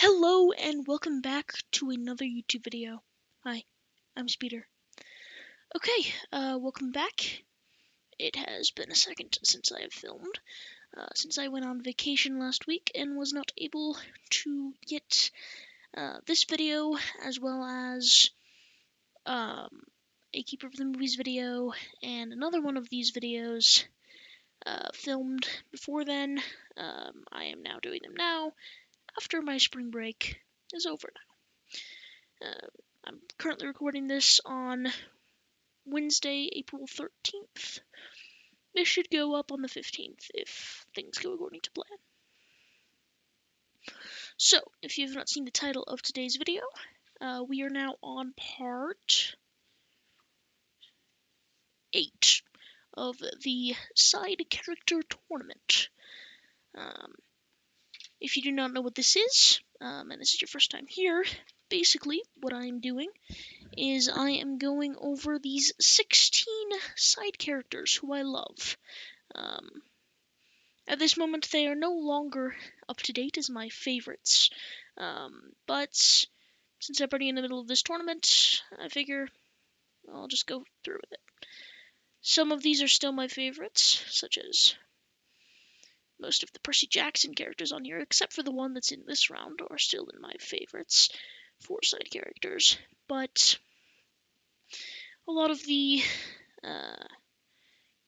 Hello and welcome back to another YouTube video. Hi, I'm Speeder. Okay, welcome back. It has been a second since I have filmed, since I went on vacation last week and was not able to get this video as well as a Keeper of the Movies video and another one of these videos filmed before then. I am now doing them now after my spring break is over now. I'm currently recording this on Wednesday, April 13th. This should go up on the 15th if things go according to plan. So, if you have not seen the title of today's video, we are now on part 8 of the side character tournament. If you do not know what this is, and this is your first time here, basically what I'm doing is I am going over these 16 side characters who I love. At this moment, they are no longer up to date as my favorites, but since I'm already in the middle of this tournament, I figure I'll just go through with it. Some of these are still my favorites, such as most of the Percy Jackson characters on here, except for the one that's in this round, are still in my favorites for side characters, but a lot of the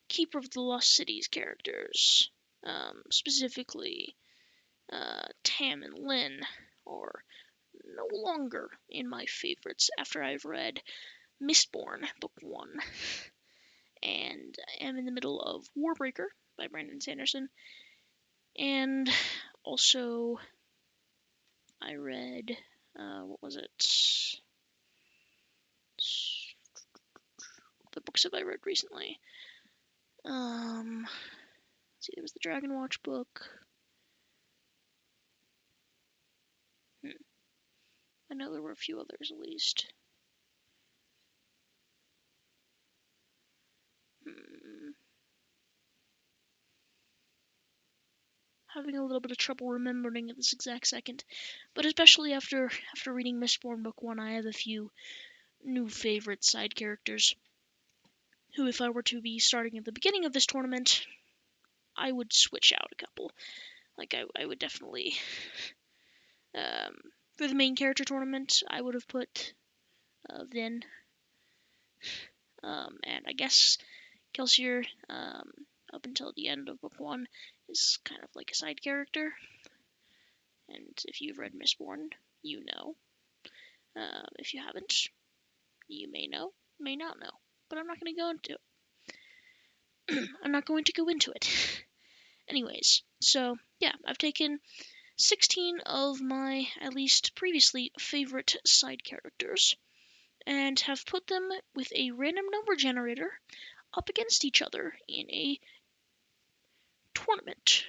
Keeper of the Lost Cities characters, specifically Tam and Lynn, are no longer in my favorites after I've read Mistborn, Book 1, and am in the middle of Warbreaker by Brandon Sanderson, and also I read, what was it? The books have I read recently? Let's see, there was the Dragon Watch book. I know there were a few others, at least. Having a little bit of trouble remembering at this exact second, but especially after reading Mistborn Book 1, I have a few new favorite side characters who, if I were to be starting at the beginning of this tournament, I would switch out a couple. Like, I would definitely, for the main character tournament, I would have put Vin, and I guess Kelsier, up until the end of Book 1, is kind of like a side character. And if you've read Mistborn, you know. If you haven't, you may know, may not know. But I'm not going to go into it. I'm not going to go into it. Anyways, so yeah, I've taken 16 of my, at least previously, favorite side characters and have put them with a random number generator up against each other in a tournament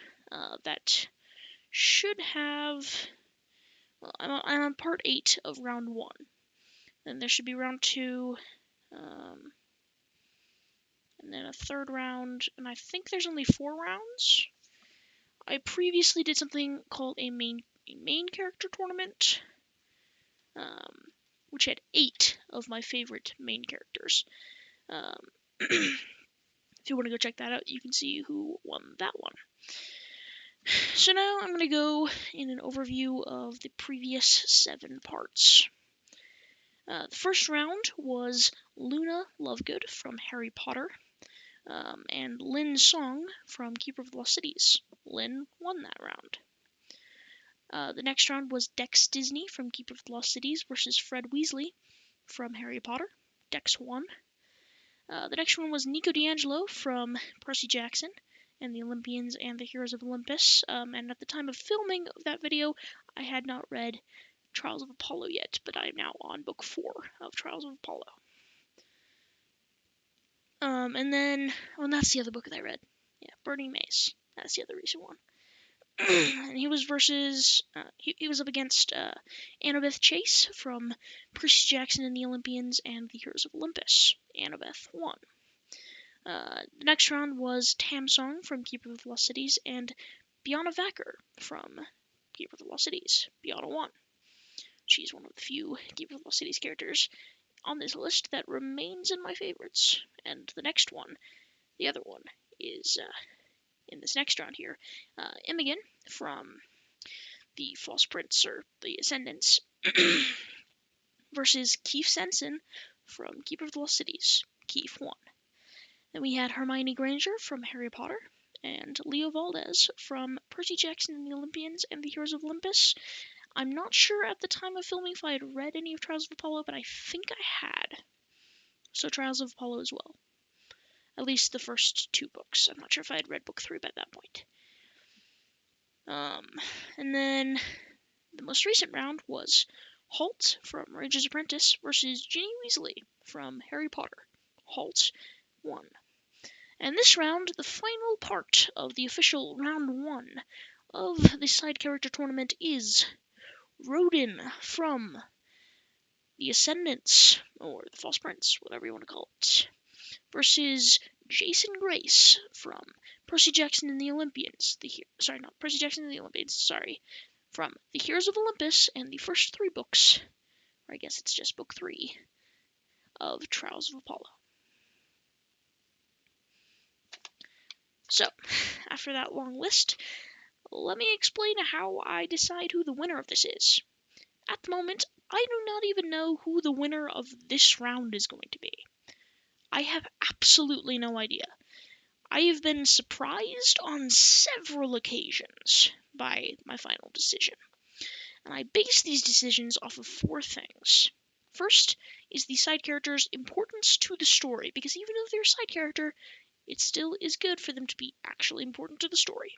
that should have. Well, I'm on part 8 of round 1. Then there should be round 2, and then a third round, and I think there's only 4 rounds. I previously did something called a main character tournament, which had 8 of my favorite main characters. If you want to go check that out, you can see who won that one. So now I'm going to go in an overview of the previous 7 parts. The first round was Luna Lovegood from Harry Potter, and Lynn Song from Keeper of the Lost Cities. Lynn won that round. The next round was Dex Disney from Keeper of the Lost Cities versus Fred Weasley from Harry Potter. Dex won. The next one was Nico D'Angelo from Percy Jackson and the Olympians and the Heroes of Olympus. And at the time of filming of that video, I had not read Trials of Apollo yet, but I am now on book 4 of Trials of Apollo. And then, that's the other book that I read. Yeah, Burning Maze. That's the other recent one. And he was versus, he was up against Annabeth Chase from Percy Jackson and the Olympians and the Heroes of Olympus. Annabeth won. The next round was Tam Song from Keeper of the Lost Cities and Biana Vacker from Keeper of the Lost Cities, Biana 1. She's one of the few Keeper of the Lost Cities characters on this list that remains in my favorites. And the next one, the other one, is in this next round here, Imogen from the False Prince, or the Ascendants, versus Keith Sensen from Keeper of the Lost Cities, Keith 1. Then we had Hermione Granger from Harry Potter, and Leo Valdez from Percy Jackson and the Olympians and the Heroes of Olympus. I'm not sure at the time of filming if I had read any of Trials of Apollo, but I think I had. So Trials of Apollo as well. At least the first 2 books. I'm not sure if I had read book 3 by that point. And then the most recent round was Holt from Rage's Apprentice versus Ginny Weasley from Harry Potter. Holt won. And this round, the final part of the official round 1 of the side character tournament is Roden from the Ascendants, or the False Prince, whatever you want to call it, versus Jason Grace from Percy Jackson and the Olympians. Percy Jackson and the Olympians, from the Heroes of Olympus and the first 3 books, or I guess it's just book 3, of Trials of Apollo. So, after that long list, let me explain how I decide who the winner of this is. At the moment, I do not even know who the winner of this round is going to be. I have absolutely no idea. I have been surprised on several occasions by my final decision. And I base these decisions off of 4 things. First is the side character's importance to the story, because even if they're a side character, it still is good for them to be actually important to the story.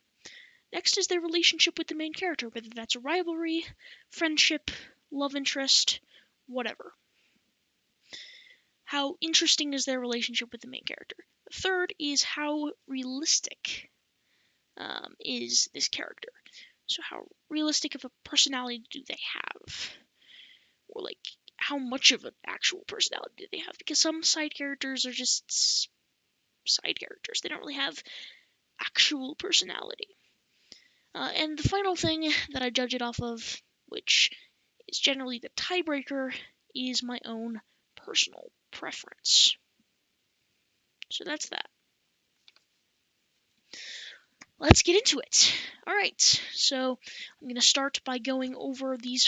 Next is their relationship with the main character, whether that's a rivalry, friendship, love interest, whatever. How interesting is their relationship with the main character? The third is how realistic is this character. So how realistic of a personality do they have? Or like, how much of an actual personality do they have? Because some side characters are just side characters. They don't really have actual personality. And the final thing that I judge it off of, which is generally the tiebreaker, is my own personal preference. So that's that. Let's get into it. Alright, so I'm going to start by going over the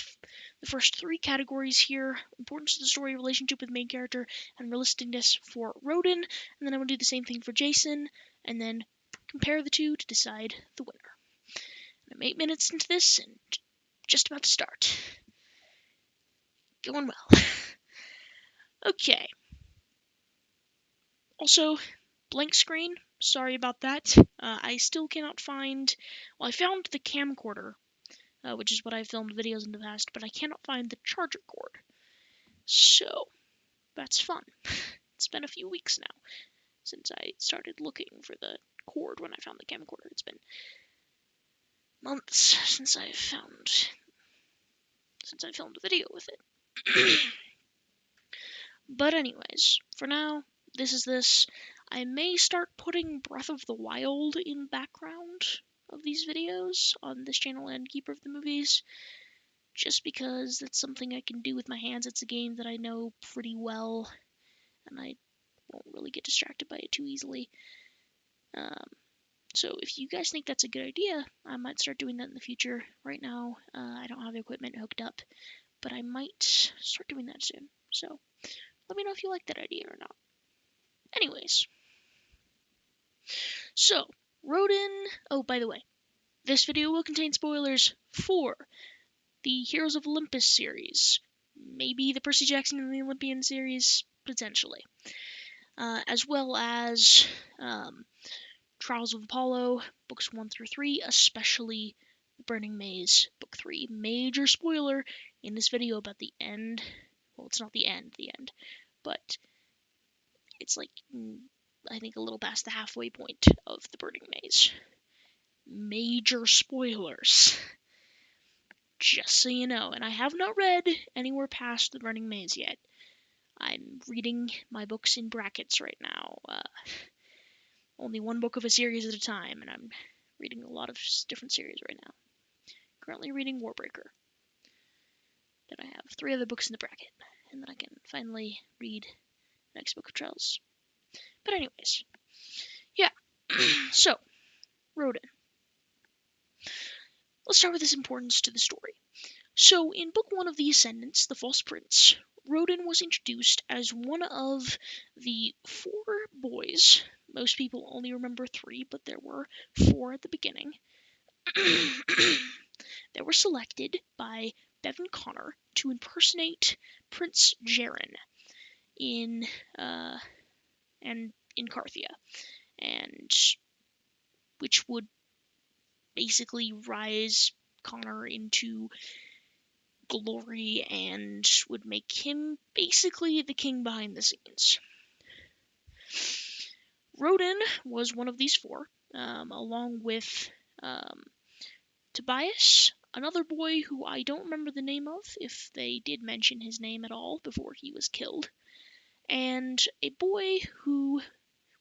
first 3 categories here: importance to the story, relationship with the main character, and realisticness for Roden. And then I'm going to do the same thing for Jason, and then compare the 2 to decide the winner. I'm 8 minutes into this, and just about to start. Going well. Okay. Also, blank screen. Sorry about that. I still cannot find... Well, I found the camcorder, which is what I filmed videos in the past, but I cannot find the charger cord. So, that's fun. It's been a few weeks now since I started looking for the cord when I found the camcorder. It's been months since I filmed a video with it. But anyways, for now, this is this. I may start putting Breath of the Wild in background of these videos on this channel and Keeper of the Movies, just because that's something I can do with my hands. It's a game that I know pretty well, and I won't really get distracted by it too easily. So if you guys think that's a good idea, I might start doing that in the future. Right now, I don't have the equipment hooked up, but I might start doing that soon. So let me know if you like that idea or not. Anyways, so Roden. Oh, by the way, this video will contain spoilers for the Heroes of Olympus series, maybe the Percy Jackson and the Olympian series, potentially, as well as Trials of Apollo, books 1 through 3, especially The Burning Maze, book 3. Major spoiler in this video about the end. Well, it's not the end, but it's like, I think, a little past the halfway point of The Burning Maze. Major spoilers. Just so you know. And I have not read anywhere past The Burning Maze yet. I'm reading my books in brackets right now. Only one book of a series at a time, and I'm reading a lot of different series right now. currently reading Warbreaker. Then I have 3 other books in the bracket, and then I can finally read the next book of Trials. But anyways, yeah. So, Roden. Let's start with his importance to the story. So, in Book 1 of The Ascendants, The False Prince, Roden was introduced as one of the 4 boys. Most people only remember 3, but there were 4 at the beginning. That were selected by Bevan Connor to impersonate Prince Jaren in Carthia, and which would basically rise Connor into glory and would make him basically the king behind the scenes. Roden was one of these 4, along with Tobias, another boy who I don't remember the name of, if they did mention his name at all before he was killed, and a boy who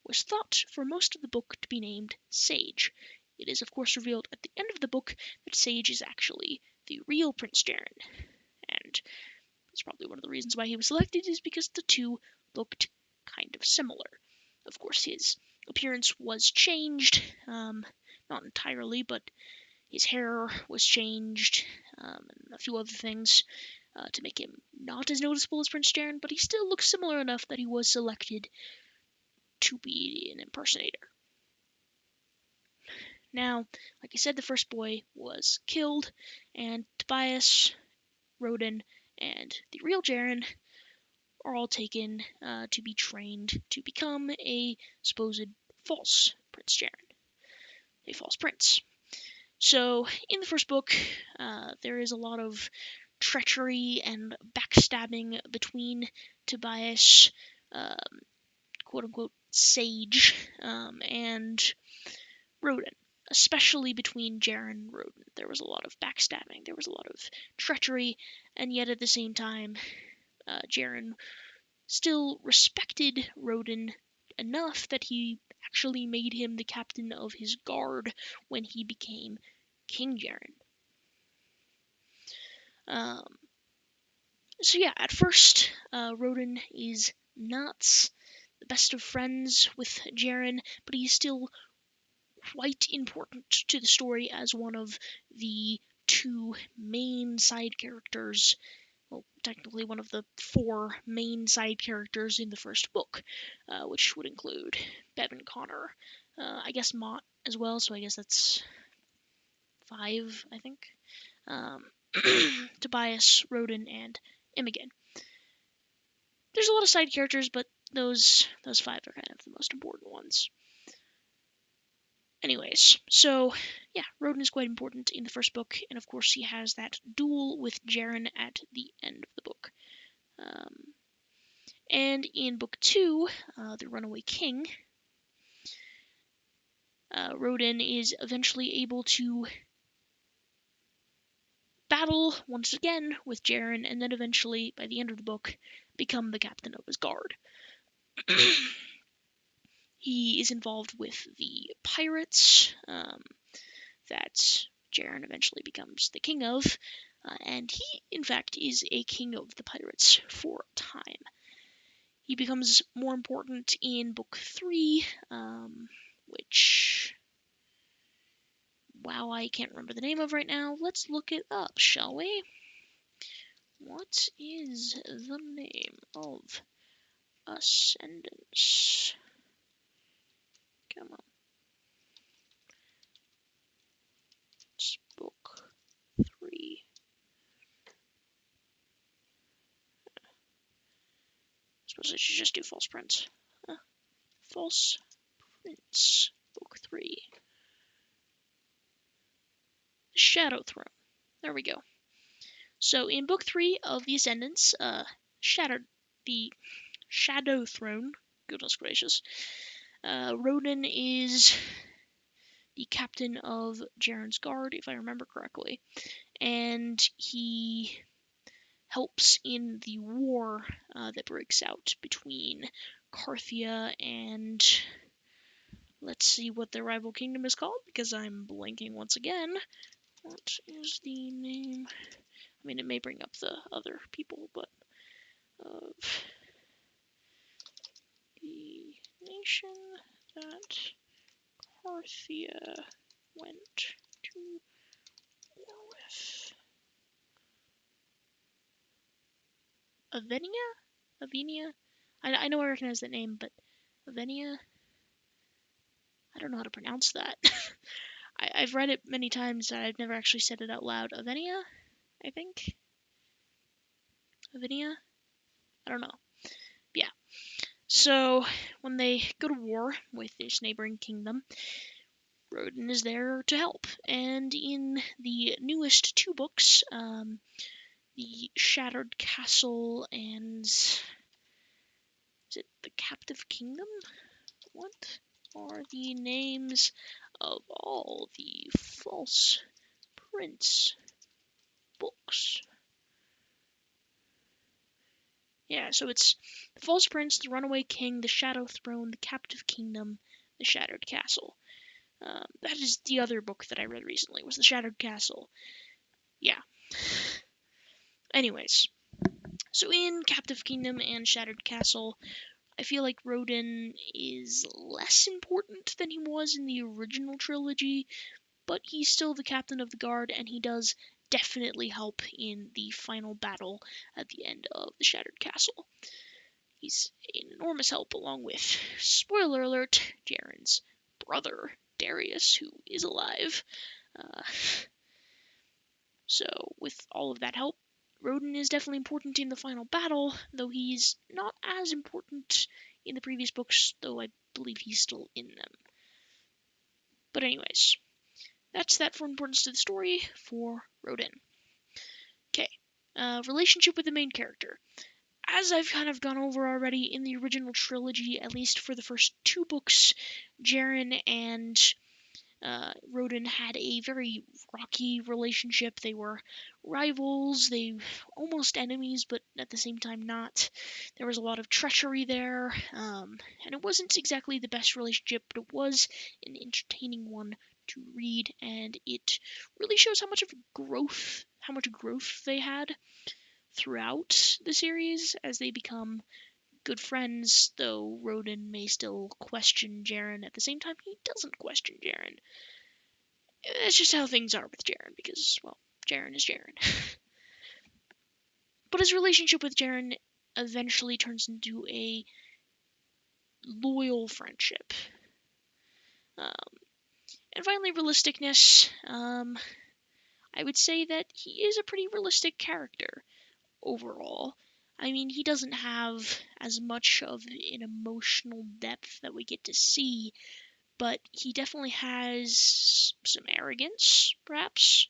was thought for most of the book to be named Sage. It is, of course, revealed at the end of the book that Sage is actually the real Prince Jaren, and that's probably one of the reasons why he was selected, is because the 2 looked kind of similar. Of course, his appearance was changed, not entirely, but his hair was changed, and a few other things to make him not as noticeable as Prince Jaren, but he still looks similar enough that he was selected to be an impersonator. Now, like I said, the first boy was killed, and Tobias, Roden, and the real Jaren are all taken to be trained to become a supposed false Prince Jaren, a false prince. So, in the first book, there is a lot of treachery and backstabbing between Tobias, quote-unquote, Sage, and Roden, especially between Jaren and Roden. There was a lot of backstabbing, there was a lot of treachery, and yet at the same time, Jaren still respected Roden enough that he actually made him the captain of his guard when he became King Jaren. So yeah, at first, Roden is not the best of friends with Jaren, but he's still quite important to the story as one of the 2 main side characters. Well, technically one of the 4 main side characters in the first book, which would include Bevan Connor, I guess Mott as well, so I guess that's 5, I think. Tobias, Roden, and Imogen. There's a lot of side characters, but those 5 are kind of the most important ones. Anyways, so yeah, Roden is quite important in the first book, and of course he has that duel with Jaren at the end of the book. And in book 2, The Runaway King, Roden is eventually able to battle once again with Jaren, and then eventually, by the end of the book, become the captain of his guard. He is involved with the pirates that Jaren eventually becomes the king of, and he, in fact, is a king of the pirates for a time. He becomes more important in book 3, which, wow, I can't remember the name of right now. Let's look it up, shall we? What is the name of Ascendance? Come on. It's book 3. I suppose I should just do False Prince. False Prince, book 3. Shadow Throne. There we go. So in book 3 of the Ascendants, the Shadow Throne, goodness gracious, Roden is the captain of Jaren's guard, if I remember correctly, and he helps in the war that breaks out between Carthia and, let's see what the rival kingdom is called, because I'm blanking once again. What is the name? I mean, it may bring up the other people, but of the nation that Parthia went to war with. Avenia? Avenia? I know I recognize that name, but Avenia? I don't know how to pronounce that. I've read it many times, and I've never actually said it out loud. Avenia? I think? Avenia? I don't know. Yeah. So, when they go to war with this neighboring kingdom, Roden is there to help. And in the newest two books, the Shattered Castle and is it the Captive Kingdom? What are the names of all the False Prince books? Yeah, so it's the False Prince, the Runaway King, the Shadow Throne, the Captive Kingdom, the Shattered Castle. That is the other book that I read recently, was the Shattered Castle. Yeah. Anyways, so in Captive Kingdom and Shattered Castle, I feel like Roden is less important than he was in the original trilogy, but he's still the captain of the guard, and he does definitely help in the final battle at the end of the Shattered Castle. He's an enormous help, along with, spoiler alert, Jaren's brother, Darius, who is alive. So, with all of that help, Roden is definitely important in the final battle, though he's not as important in the previous books, though I believe he's still in them. But anyways, that's that for importance to the story for Roden. Okay, relationship with the main character. As I've kind of gone over already in the original trilogy, at least for the first two books, Jaren and Roden had a very rocky relationship. They were rivals, they almost enemies, but at the same time not. There was a lot of treachery there, and it wasn't exactly the best relationship, but it was an entertaining one to read, and it really shows how much growth they had throughout the series as they become good friends, though Roden may still question Jaren. At the same time, he doesn't question Jaren. That's just how things are with Jaren, because, well, Jaren is Jaren. But his relationship with Jaren eventually turns into a loyal friendship. And finally, realisticness. I would say that he is a pretty realistic character overall. I mean, he doesn't have as much of an emotional depth that we get to see, but he definitely has some arrogance, perhaps.